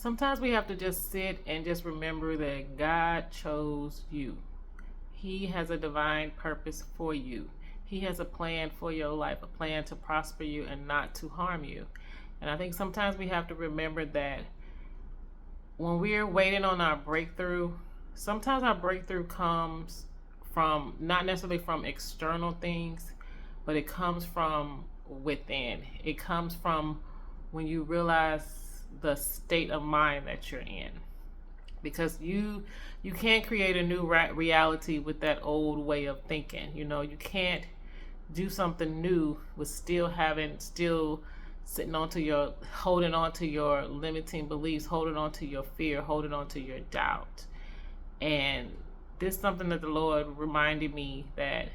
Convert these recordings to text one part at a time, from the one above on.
Sometimes we have to just sit and just remember that God chose you. He has a divine purpose for you. He has a plan for your life, a plan to prosper you and not to harm you. And I think sometimes we have to remember that when we're waiting on our breakthrough, sometimes our breakthrough comes from not necessarily from external things, but it comes from within. It comes from when you realize the state of mind that you're in, because you can't create a new reality with that old way of thinking. You can't do something new with still sitting onto your holding on to your limiting beliefs, holding on to your fear, holding on to your doubt. And this is something that the Lord reminded me that,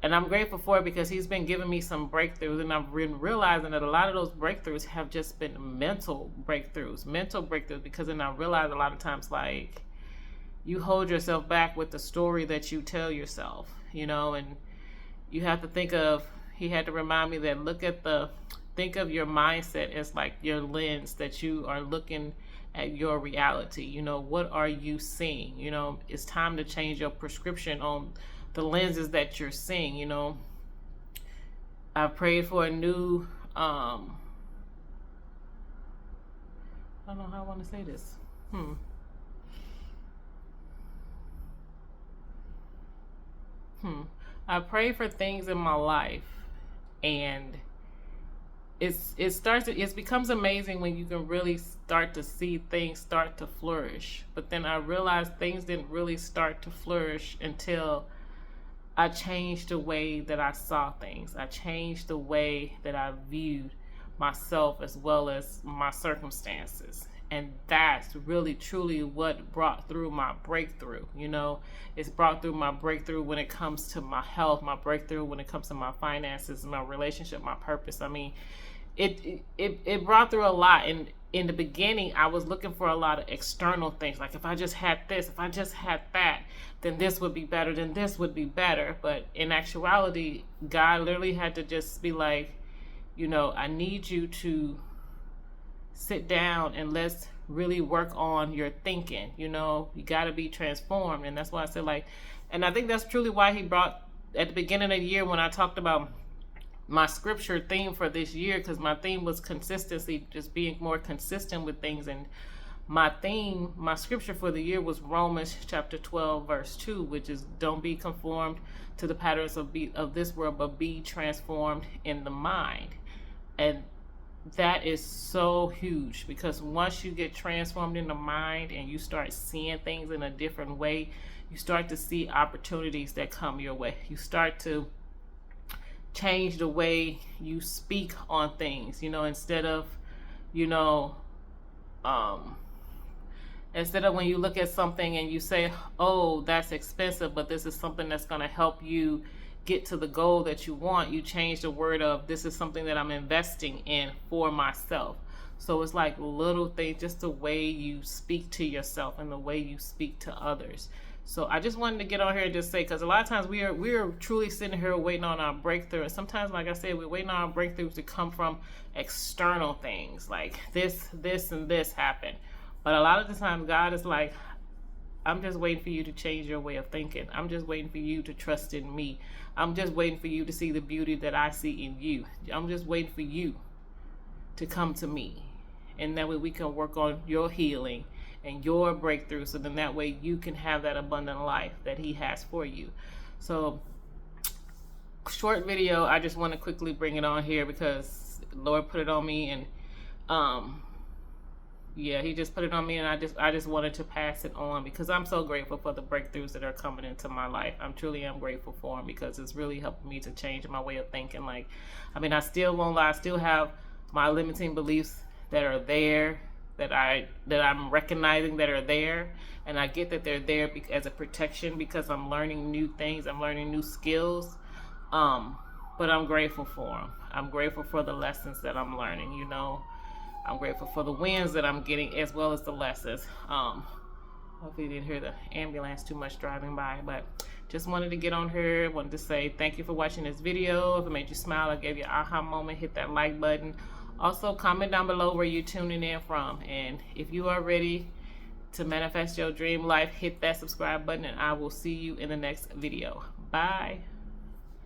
and I'm grateful for it, because he's been giving me some breakthroughs, and I've been realizing that a lot of those breakthroughs have just been mental breakthroughs, because then I realize a lot of times, like, you hold yourself back with the story that you tell yourself, and you have to he had to remind me that think of your mindset as like your lens that you are looking at your reality. What are you seeing? It's time to change your prescription on the lenses that you're seeing. I prayed for a new I don't know how I want to say this. I pray for things in my life, and it becomes amazing when you can really start to see things start to flourish. But then I realized things didn't really start to flourish until I changed the way that I saw things. I changed the way that I viewed myself as well as my circumstances. And that's really truly what brought through my breakthrough. It's brought through my breakthrough when it comes to my health, my breakthrough when it comes to my finances, my relationship, my purpose. I mean, it brought through a lot. And in the beginning, I was looking for a lot of external things. Like, if I just had this, if I just had that, then this would be better, then this would be better. But in actuality, God literally had to just be like, I need you to sit down and let's really work on your thinking. You got to be transformed. And that's why I said, like, and I think that's truly why he brought at the beginning of the year, when I talked about my scripture theme for this year, because my theme was consistency, just being more consistent with things. And my scripture for the year was Romans chapter 12 verse 2, which is, don't be conformed to the patterns of this world, but be transformed in the mind. And that is so huge, because once you get transformed in the mind and you start seeing things in a different way, you start to see opportunities that come your way. You start to change the way you speak on things, instead of when you look at something and you say, oh, that's expensive, but this is something that's going to help you get to the goal that you want, you change the word of, this is something that I'm investing in for myself. So it's like little things, just the way you speak to yourself and the way you speak to others. So I just wanted to get on here and just say, because a lot of times we are truly sitting here waiting on our breakthrough. And sometimes, like I said, we're waiting on our breakthroughs to come from external things, like this, and this happen. But a lot of the times God is like, I'm just waiting for you to change your way of thinking. I'm just waiting for you to trust in me. I'm just waiting for you to see the beauty that I see in you. I'm just waiting for you to come to me. And that way we can work on your healing and your breakthrough, so then that way you can have that abundant life that he has for you. So, short video, I just want to quickly bring it on here because the Lord put it on me, and he just put it on me, and I just wanted to pass it on, because I'm so grateful for the breakthroughs that are coming into my life. I truly am grateful for them, because it's really helping me to change my way of thinking. Like, I mean, I still won't lie, I still have my limiting beliefs that are there, that I'm recognizing that are there, and I get that they're there as a protection, because I'm learning new things, I'm learning new skills, but I'm grateful for them. I'm grateful for the lessons that I'm learning. I'm grateful for the wins that I'm getting, as well as the lessons. Hopefully you didn't hear the ambulance too much driving by, but just wanted to get on here. Wanted to say thank you for watching this video. If it made you smile, I gave you an aha moment, hit that like button. Also, comment down below where you're tuning in from. And if you are ready to manifest your dream life, hit that subscribe button, and I will see you in the next video. Bye.